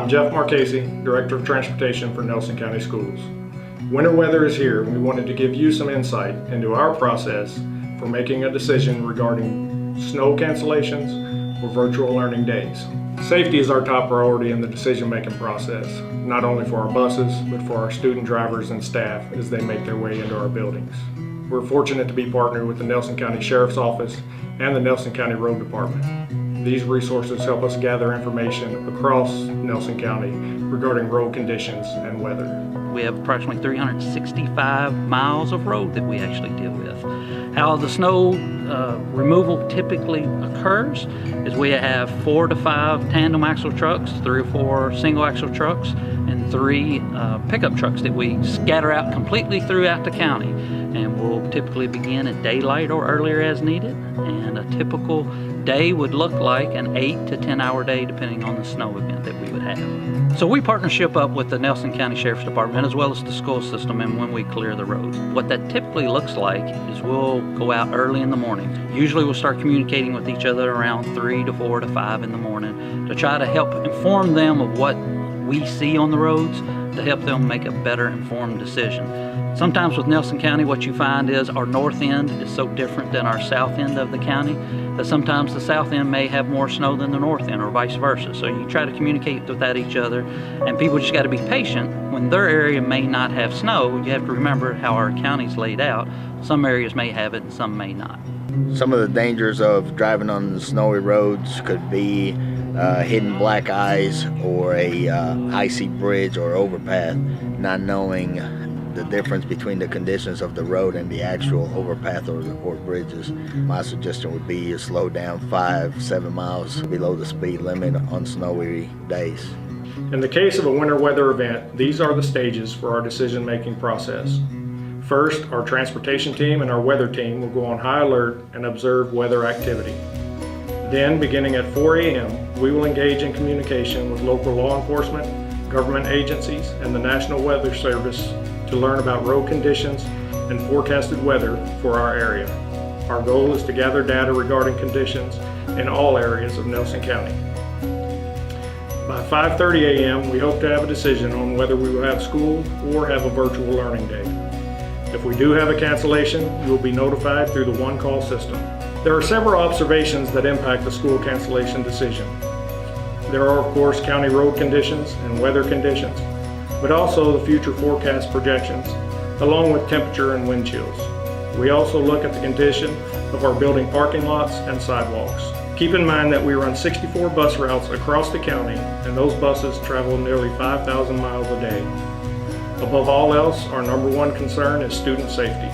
I'm Jeff Marchese, Director of Transportation for Nelson County Schools. Winter weather is here, and we wanted to give you some insight into our process for making a decision regarding snow cancellations or virtual learning days. Safety is our top priority in the decision-making process, not only for our buses, but for our student drivers and staff as they make their way into our buildings. We're fortunate to be partnered with the Nelson County Sheriff's Office and the Nelson County Road Department. These resources help us gather information across Nelson County regarding road conditions and weather. We have approximately 365 miles of road that we actually deal with. How the snow removal typically occurs is we have 4 to 5 tandem axle trucks, 3 or 4 single axle trucks, and 3 pickup trucks that we scatter out completely throughout the county. And we'll typically begin at daylight or earlier as needed. And a typical day would look like an 8 to 10 hour day depending on the snow event that we would have. So we partnership up with the Nelson County Sheriff's Department as well as the school system and when we clear the roads. What that typically looks like is we'll go out early in the morning. Usually we'll start communicating with each other around 3 to 4 to 5 in the morning to try to help inform them of what we see on the roads to help them make a better informed decision. Sometimes with Nelson County, what you find is our north end is so different than our south end of the county that sometimes the south end may have more snow than the north end or vice versa. So you try to communicate with that each other, and people just got to be patient. When their area may not have snow, you have to remember how our county's laid out. Some areas may have it and some may not. Some of the dangers of driving on the snowy roads could be hidden black ice or a icy bridge or overpath, not knowing the difference between the conditions of the road and the actual overpath or bridges. My suggestion would be to slow down 5-7 miles below the speed limit on snowy days. In the case of a winter weather event, these are the stages for our decision-making process. First, our transportation team and our weather team will go on high alert and observe weather activity. Then, beginning at 4 a.m., we will engage in communication with local law enforcement, government agencies, and the National Weather Service to learn about road conditions and forecasted weather for our area. Our goal is to gather data regarding conditions in all areas of Nelson County. By 5:30 a.m., we hope to have a decision on whether we will have school or have a virtual learning day. If we do have a cancellation, you will be notified through the one-call system. There are several observations that impact the school cancellation decision. There are, of course, county road conditions and weather conditions, but also the future forecast projections, along with temperature and wind chills. We also look at the condition of our building parking lots and sidewalks. Keep in mind that we run 64 bus routes across the county, and those buses travel nearly 5,000 miles a day. Above all else, our #1 concern is student safety.